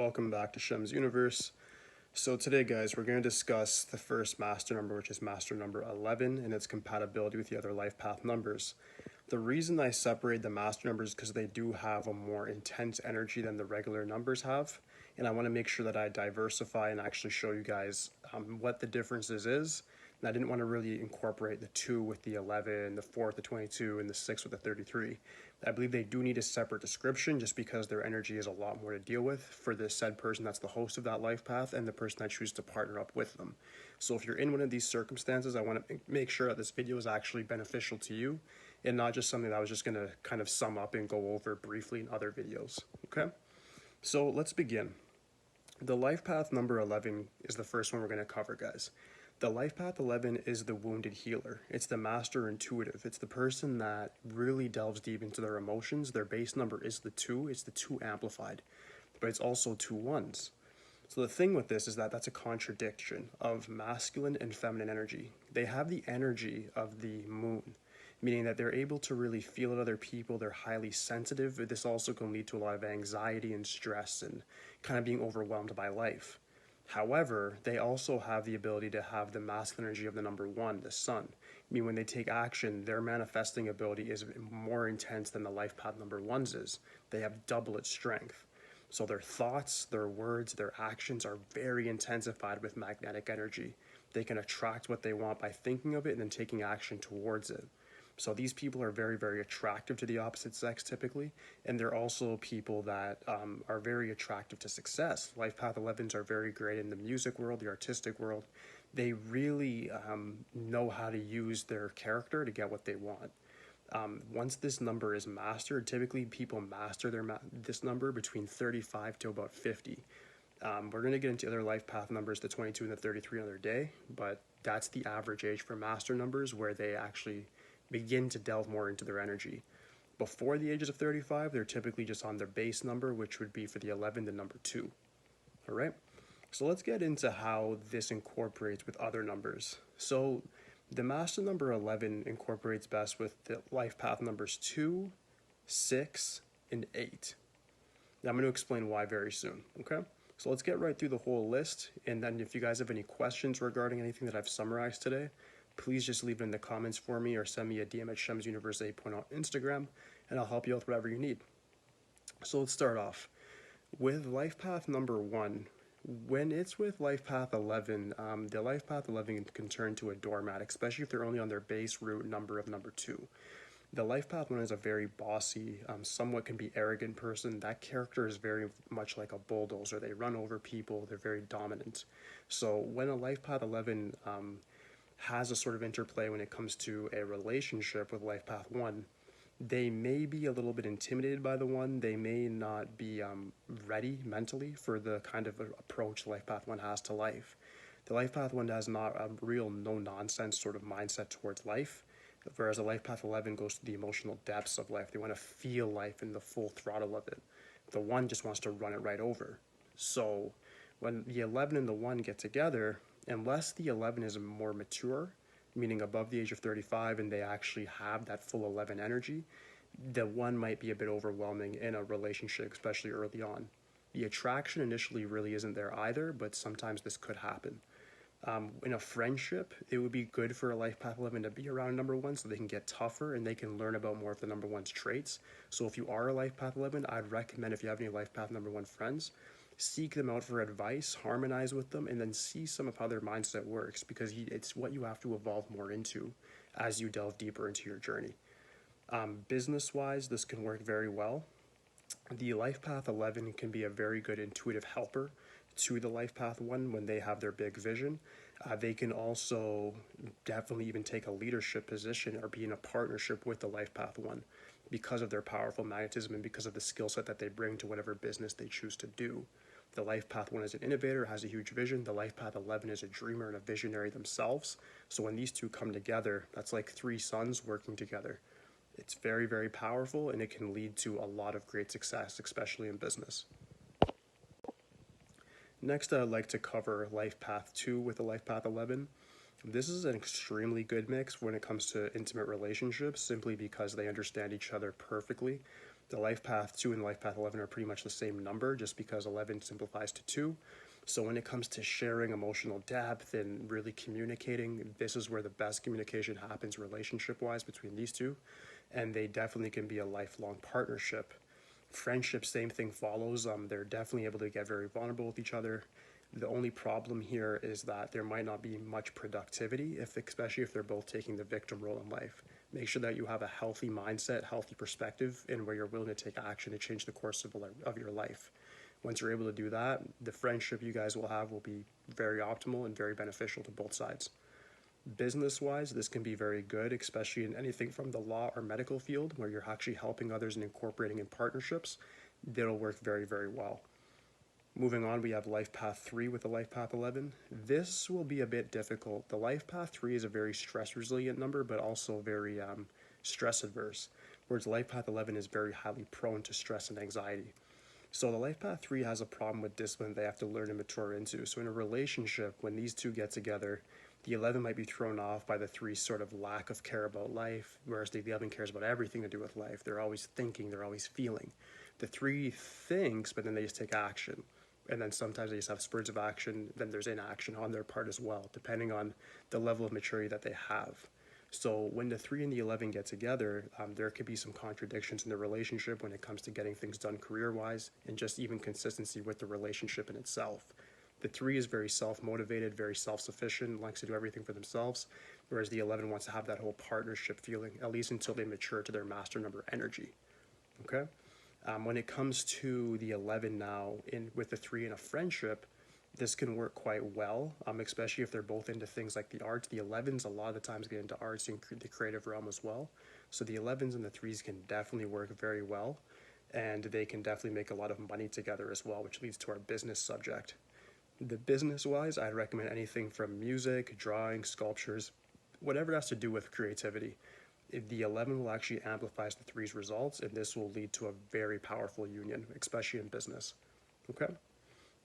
welcome back to Shemsuniverse. So today guys, we're going to discuss the first master number, which is master number 11, and its compatibility with the other life path numbers. The reason I separate the master numbers is because they do have a more intense energy than the regular numbers have, and I want to make sure that I diversify and actually show you guys what the differences is. And I didn't want to really incorporate the 2 with the 11, the 4 with the 22, and the 6 with the 33. I believe they do need a separate description just because their energy is a lot more to deal with for the said person that's the host of that life path and the person that chooses to partner up with them. So if you're in one of these circumstances, I want to make sure that this video is actually beneficial to you and not just something that I was just going to kind of sum up and go over briefly in other videos. Okay, so let's begin. The life path number 11 is the first one we're going to cover, guys. The life path 11 is the wounded healer. It's the master intuitive. It's the person that really delves deep into their emotions. Their base number is the 2. It's the 2 amplified, but it's also 2 1s. So the thing with this is that that's a contradiction of masculine and feminine energy. They have the energy of the moon, meaning that they're able to really feel other people. They're highly sensitive. This also can lead to a lot of anxiety and stress and kind of being overwhelmed by life. However, they also have the ability to have the masculine energy of the number 1, the sun. I mean, when they take action, their manifesting ability is more intense than the life path number 1's is. They have double its strength. So their thoughts, their words, their actions are very intensified with magnetic energy. They can attract what they want by thinking of it and then taking action towards it. So these people are very, very attractive to the opposite sex typically, and they're also people that are very attractive to success. Life Path 11s are very great in the music world, the artistic world. They really know how to use their character to get what they want. Once this number is mastered, typically people master this number between 35 to about 50. We're going to get into other life path numbers, the 22 and the 33 another day, but that's the average age for master numbers where they actually begin to delve more into their energy. Before the ages of 35, they're typically just on their base number, which would be for the 11 the number 2. All right, so let's get into how this incorporates with other numbers. So the master number 11 incorporates best with the life path numbers 2, 6, and 8. Now I'm going to explain why very soon, okay? So let's get right through the whole list, and then if you guys have any questions regarding anything that I've summarized today, please just leave it in the comments for me or send me a DM at Shemsuniverse 8 on Instagram, and I'll help you out with whatever you need. So let's start off with life path number 1. When it's with life path 11, the life path 11 can turn to a doormat, especially if they're only on their base root number of number 2. The life path 1 is a very bossy, somewhat can be arrogant person. That character is very much like a bulldozer. They run over people. They're very dominant. So when a life path 11 has a sort of interplay when it comes to a relationship with life path 1, they may be a little bit intimidated by the 1. They may not be ready mentally for the kind of approach life path 1 has to life. The life path 1 has not a real no-nonsense sort of mindset towards life, whereas the life path 11 goes to the emotional depths of life. They want to feel life in the full throttle of it. The 1 just wants to run it right over. So when the 11 and the 1 get together, unless the 11 is more mature, meaning above the age of 35, and they actually have that full 11 energy, the 1 might be a bit overwhelming in a relationship, especially early on. The attraction initially really isn't there either, but sometimes this could happen. In a friendship, it would be good for a life path 11 to be around number 1 so they can get tougher and they can learn about more of the number 1's traits. So if you are a life path 11, I'd recommend, if you have any life path number 1 friends, seek them out for advice, harmonize with them, and then see some of how their mindset works, because it's what you have to evolve more into as you delve deeper into your journey. Business-wise, this can work very well. The life path 11 can be a very good intuitive helper to the life path 1 when they have their big vision. They can also definitely even take a leadership position or be in a partnership with the life path 1 because of their powerful magnetism and because of the skill set that they bring to whatever business they choose to do. The life path 1 is an innovator, has a huge vision. The life path 11 is a dreamer and a visionary themselves. So when these two come together, that's like 3 suns working together. It's very, very powerful, and it can lead to a lot of great success, especially in business. Next, I'd like to cover life path 2 with the life path 11. This is an extremely good mix when it comes to intimate relationships, simply because they understand each other perfectly. The life path 2 and life path 11 are pretty much the same number, just because 11 simplifies to 2. So when it comes to sharing emotional depth and really communicating, this is where the best communication happens relationship-wise between these two, and they definitely can be a lifelong partnership. Friendship, same thing follows. They're definitely able to get very vulnerable with each other. The only problem here is that there might not be much productivity, especially if they're both taking the victim role in life. Make sure that you have a healthy mindset, healthy perspective, and where you're willing to take action to change the course of your life. Once you're able to do that, the friendship you guys will have will be very optimal and very beneficial to both sides. Business-wise, this can be very good, especially in anything from the law or medical field where you're actually helping others and incorporating in partnerships. That'll work very, very well. Moving on, we have Life Path 3 with the Life Path 11. This will be a bit difficult. The Life Path 3 is a very stress-resilient number, but also very stress-adverse, whereas Life Path 11 is very highly prone to stress and anxiety. So the Life Path 3 has a problem with discipline they have to learn and mature into. So in a relationship, when these two get together, the 11 might be thrown off by the 3's sort of lack of care about life, whereas the 11 cares about everything to do with life. They're always thinking, they're always feeling. The 3 thinks, but then they just take action. And then sometimes they just have spurts of action, then there's inaction on their part as well, depending on the level of maturity that they have. So when the 3 and the 11 get together, there could be some contradictions in the relationship when it comes to getting things done career-wise, and just even consistency with the relationship in itself. The 3 is very self-motivated, very self-sufficient, likes to do everything for themselves, whereas the 11 wants to have that whole partnership feeling, at least until they mature to their master number energy. Okay? When it comes to the 11 now, with the 3 in a friendship, this can work quite well, especially if they're both into things like the arts. The 11s a lot of the times get into arts and the creative realm as well. So the 11s and the 3s can definitely work very well, and they can definitely make a lot of money together as well, which leads to our business subject. The business-wise, I'd recommend anything from music, drawing, sculptures, whatever has to do with creativity. The 11 will actually amplify the 3's results, and this will lead to a very powerful union, especially in business. Okay?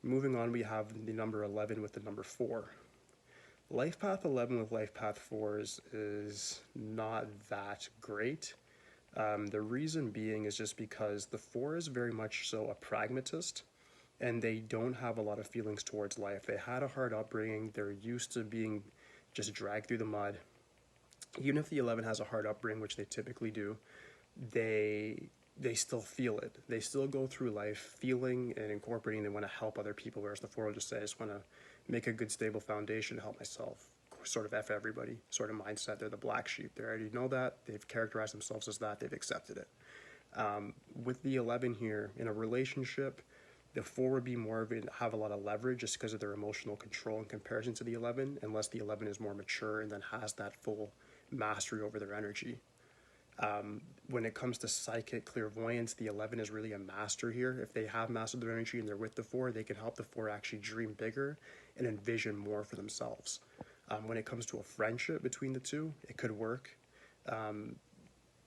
Moving on, we have the number 11 with the number 4. Life Path 11 with Life Path 4 is not that great. The reason being is just because the 4 is very much so a pragmatist, and they don't have a lot of feelings towards life. They had a hard upbringing. They're used to being just dragged through the mud. Even if the 11 has a hard upbringing, which they typically do, they still feel it. They still go through life feeling and incorporating. They want to help other people, whereas the 4 will just say, I just want to make a good, stable foundation to help myself. Sort of F everybody sort of mindset. They're the black sheep. They already know that. They've characterized themselves as that. They've accepted it. With the 11 here, in a relationship, the 4 would be more of it, have a lot of leverage just because of their emotional control in comparison to the 11, unless the 11 is more mature and then has that full mastery over their energy. When it comes to psychic clairvoyance, the 11 is really a master here. If they have mastered their energy and they're with the 4, they can help the 4 actually dream bigger and envision more for themselves. When it comes to a friendship between the two, it could work.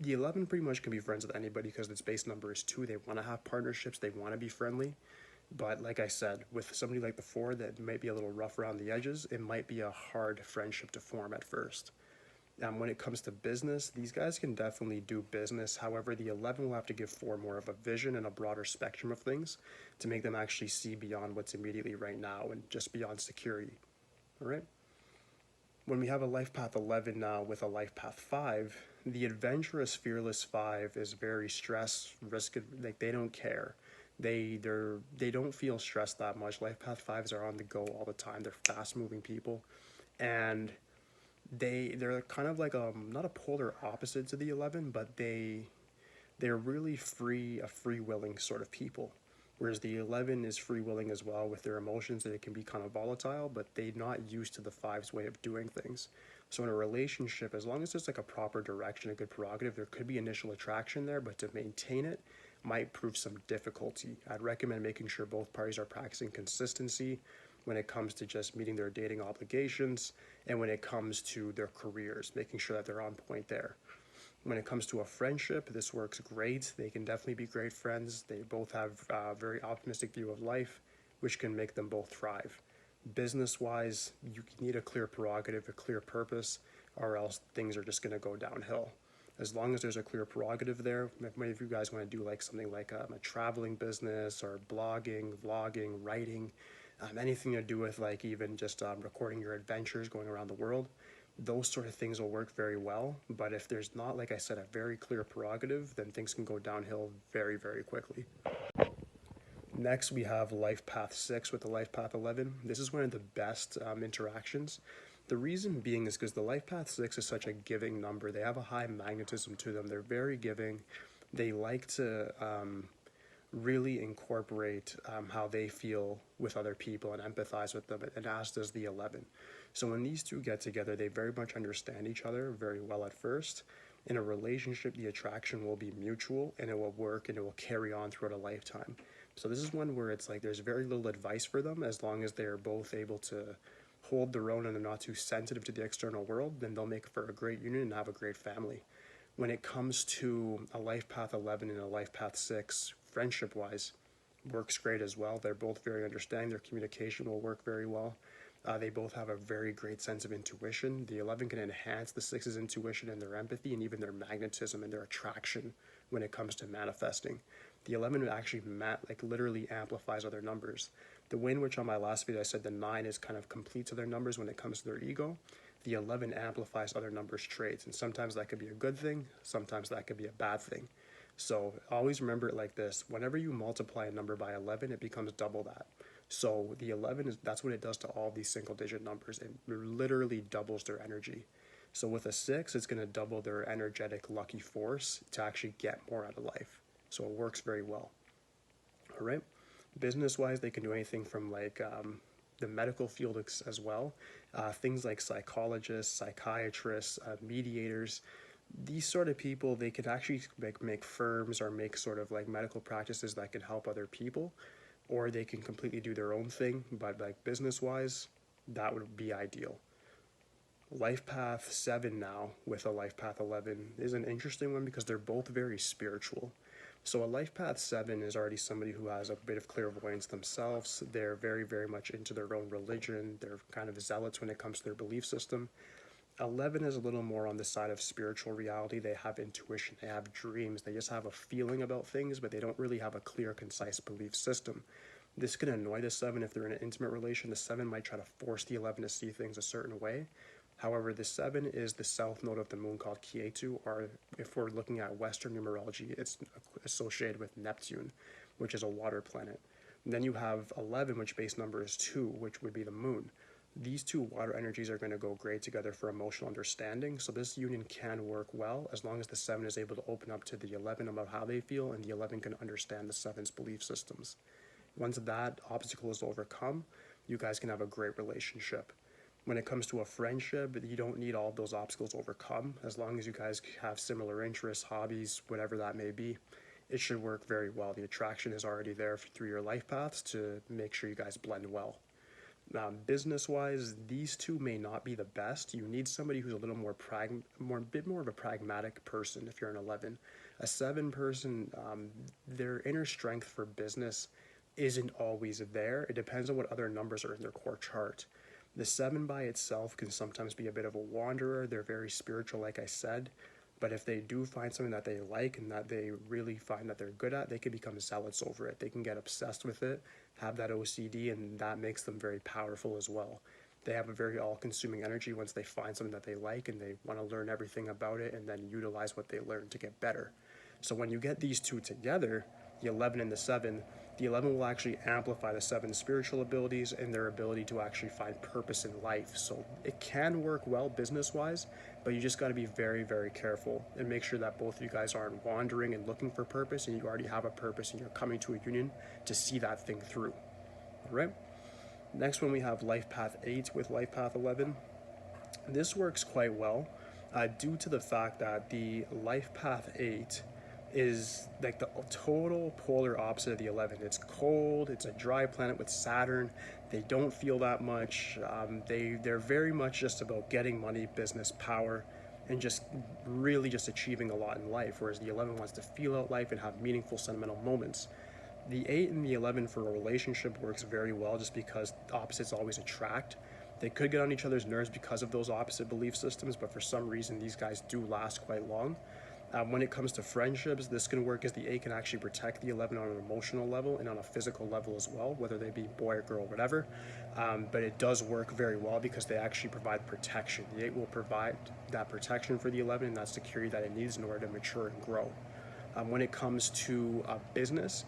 The 11 pretty much can be friends with anybody because its base number is 2. They want to have partnerships. They want to be friendly. But like I said, with somebody like the 4 that might be a little rough around the edges, it might be a hard friendship to form at first. When it comes to business, these guys can definitely do business. However, the 11 will have to give 4 more of a vision and a broader spectrum of things to make them actually see beyond what's immediately right now and just beyond security. All right? When we have a Life Path 11 now with a Life Path 5, the adventurous, fearless 5 is very stress, risk, like they don't care. They don't feel stressed that much. Life Path 5s are on the go all the time. They're fast-moving people, and they're kind of like not a polar opposite to the 11, but they're really free-willing sort of people. Whereas the 11 is free-willing as well with their emotions, and it can be kind of volatile, but they're not used to the 5's way of doing things. So in a relationship, as long as there's like a proper direction, a good prerogative, there could be initial attraction there, but to maintain it might prove some difficulty. I'd recommend making sure both parties are practicing consistency when it comes to just meeting their dating obligations and when it comes to their careers, making sure that they're on point there. When it comes to a friendship, this works great. They can definitely be great friends. They both have a very optimistic view of life, which can make them both thrive. Business-wise, you need a clear prerogative, a clear purpose, or else things are just going to go downhill. As long as there's a clear prerogative there, if many of you guys want to do like something like a traveling business or blogging, vlogging, writing, anything to do with like even just recording your adventures going around the world, those sort of things will work very well. But if there's not, like I said, a very clear prerogative, then things can go downhill very, very quickly. Next, we have Lifepath 6 with the Lifepath 11. This is one of the best interactions. The reason being is because the Lifepath 6 is such a giving number. They have a high magnetism to them. They're very giving. They like to really incorporate how they feel with other people and empathize with them, and as does the 11. So when these two get together, they very much understand each other very well at first. In a relationship, the attraction will be mutual, and it will work, and it will carry on throughout a lifetime. So this is one where it's like there's very little advice for them. As long as they're both able to hold their own and they're not too sensitive to the external world, then they'll make for a great union and have a great family. When it comes to a Lifepath 11 and a Lifepath 6, friendship-wise, works great as well. They're both very understanding. Their communication will work very well. They both have a very great sense of intuition. The 11 can enhance the 6's intuition and their empathy and even their magnetism and their attraction when it comes to manifesting. The 11 actually literally amplifies other numbers. The way in which on my last video I said the 9 is kind of complete to their numbers when it comes to their ego, the 11 amplifies other numbers' traits, and sometimes that could be a good thing, sometimes that could be a bad thing. So always remember it like this: whenever you multiply a number by 11, it becomes double that. So the 11 that's what it does to all these single digit numbers. It literally doubles their energy. So with a 6, it's going to double their energetic lucky force to actually get more out of life. So it works very well. All right. Business-wise, they can do anything from like the medical field as well. Things like psychologists, psychiatrists, mediators. These sort of people, they could actually make firms or make sort of like medical practices that can help other people, or they can completely do their own thing. But like business-wise, that would be ideal. Lifepath 7 now with a Lifepath 11 is an interesting one because they're both very spiritual. So a Lifepath 7 is already somebody who has a bit of clairvoyance themselves. They're very, very much into their own religion. They're kind of zealots when it comes to their belief system. 11 is a little more on the side of spiritual reality. They have intuition, they have dreams, they just have a feeling about things, but they don't really have a clear, concise belief system. This can annoy the 7 if they're in an intimate relation. The 7 might try to force the 11 to see things a certain way. However, the 7 is the south node of the moon called Ketu, or if we're looking at Western numerology, it's associated with Neptune, which is a water planet. And then you have 11, which base number is 2, which would be the moon. These two water energies are going to go great together for emotional understanding, so this union can work well as long as the 7 is able to open up to the 11 about how they feel, and the 11 can understand the 7's belief systems. Once that obstacle is overcome, you guys can have a great relationship. When it comes to a friendship, you don't need all those obstacles overcome. As long as you guys have similar interests, hobbies, whatever that may be, it should work very well. The attraction is already there through your life paths to make sure you guys blend well. Business-wise, these two may not be the best. You need somebody who's a little more bit more of a pragmatic person if you're an 11. A 7 person, their inner strength for business isn't always there. It depends on what other numbers are in their core chart. The 7 by itself can sometimes be a bit of a wanderer. They're very spiritual, like I said. But if they do find something that they like and that they really find that they're good at, they can become zealots over it. They can get obsessed with it, have that OCD, and that makes them very powerful as well. They have a very all-consuming energy once they find something that they like, and they want to learn everything about it and then utilize what they learn to get better. So when you get these two together, the 11 and the 7, the 11 will actually amplify the 7's spiritual abilities and their ability to actually find purpose in life. So it can work well business-wise, but you just got to be very, very careful and make sure that both of you guys aren't wandering and looking for purpose, and you already have a purpose and you're coming to a union to see that thing through. All right? Next one, we have Lifepath 8 with Lifepath 11. This works quite well due to the fact that the Lifepath 8 is like the total polar opposite of the 11. It's cold, it's a dry planet with Saturn. They don't feel that much. They're very much just about getting money, business, power, and just really just achieving a lot in life, whereas the 11 wants to feel out life and have meaningful sentimental moments. The 8 and the 11 for a relationship works very well just because opposites always attract. They could get on each other's nerves because of those opposite belief systems, but for some reason these guys do last quite long. When it comes to friendships, this can work as the 8 can actually protect the 11 on an emotional level and on a physical level as well, whether they be boy or girl, whatever. But it does work very well because they actually provide protection. The 8 will provide that protection for the 11 and that security that it needs in order to mature and grow. When it comes to business,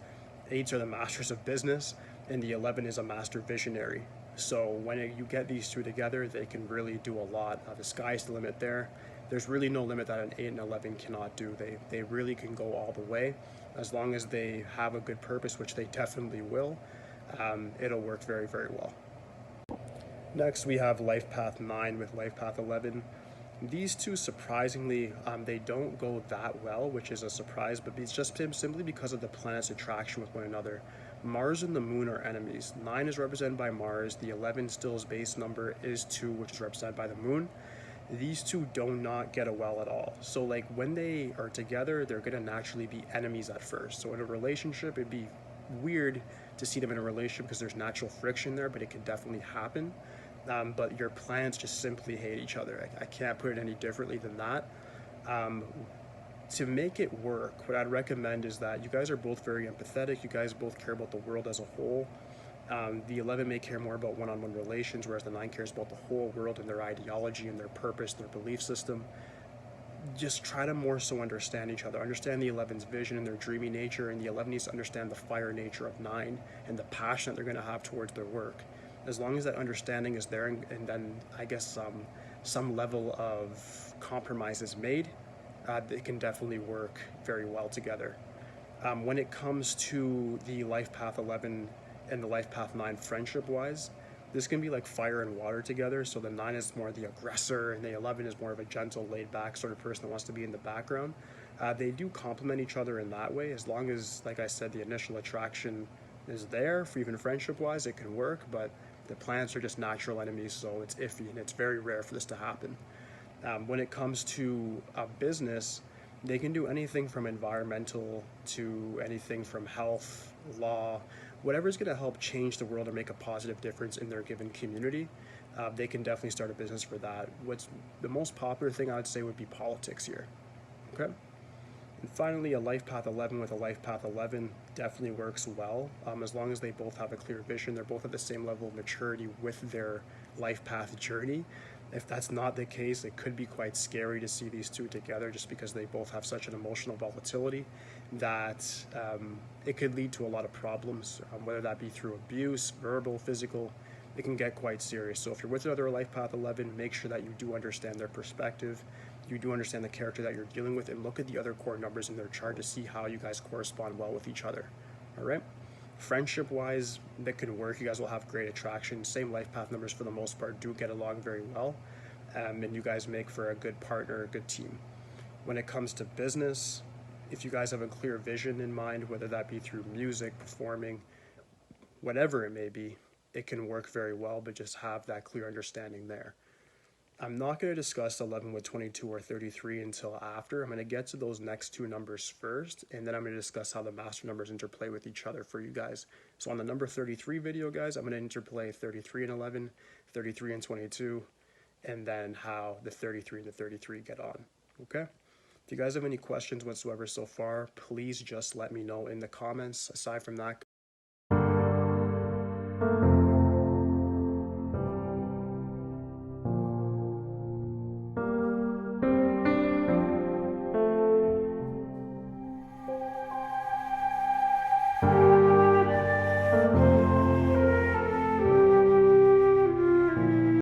8s are the masters of business, and the 11 is a master visionary. So when you get these two together, they can really do a lot. The sky's the limit there. There's really no limit that an 8 and 11 cannot do. They really can go all the way. As long as they have a good purpose, which they definitely will, it'll work very, very well. Next, we have Lifepath 9 with Lifepath 11. These two, surprisingly, they don't go that well, which is a surprise, but it's just simply because of the planet's attraction with one another. Mars and the moon are enemies. 9 is represented by Mars. The 11 still's base number is 2, which is represented by the moon. These two do not get well at all. So like when they are together, they're gonna naturally be enemies at first. So in a relationship, it'd be weird to see them in a relationship because there's natural friction there, but it can definitely happen. But your planets just simply hate each other. I can't put it any differently than that. To make it work, what I'd recommend is that you guys are both very empathetic. You guys both care about the world as a whole. The 11 may care more about one-on-one relations, whereas the 9 cares about the whole world and their ideology and their purpose, their belief system. Just try to more so understand each other. Understand the 11's vision and their dreamy nature, and the 11 needs to understand the fire nature of 9 and the passion that they're going to have towards their work. As long as that understanding is there, and then I guess some level of compromise is made, it can definitely work very well together. When it comes to the Lifepath 11 and the Lifepath 9 friendship-wise, this can be like fire and water together. So the 9 is more the aggressor, and the 11 is more of a gentle, laid-back sort of person that wants to be in the background. They do complement each other in that way, as long as, like I said, the initial attraction is there. For even friendship-wise, it can work, but the planets are just natural enemies, so it's iffy, and it's very rare for this to happen. When it comes to business, they can do anything from environmental to anything from health, law, whatever is going to help change the world or make a positive difference in their given community. They can definitely start a business for that. What's the most popular thing I would say would be politics here. Okay. And finally, a Lifepath 11 with a Lifepath 11 definitely works well, as long as they both have a clear vision. They're both at the same level of maturity with their Lifepath journey. If that's not the case, it could be quite scary to see these two together, just because they both have such an emotional volatility that it could lead to a lot of problems, whether that be through abuse, verbal, physical. It can get quite serious. So if you're with another Lifepath 11, make sure that you do understand their perspective, you do understand the character that you're dealing with, and look at the other core numbers in their chart to see how you guys correspond well with each other. All right? Friendship-wise, that can work. You guys will have great attraction. Same Lifepath numbers for the most part do get along very well, and you guys make for a good partner, a good team. When it comes to business, if you guys have a clear vision in mind, whether that be through music, performing, whatever it may be, it can work very well, but just have that clear understanding there. I'm not going to discuss 11 with 22 or 33 until after. I'm going to get to those next two numbers first, and then I'm going to discuss how the master numbers interplay with each other for you guys. So on the number 33 video, guys, I'm going to interplay 33 and 11, 33 and 22, and then how the 33 and the 33 get on. Okay? If you guys have any questions whatsoever so far, please just let me know in the comments. Aside from that,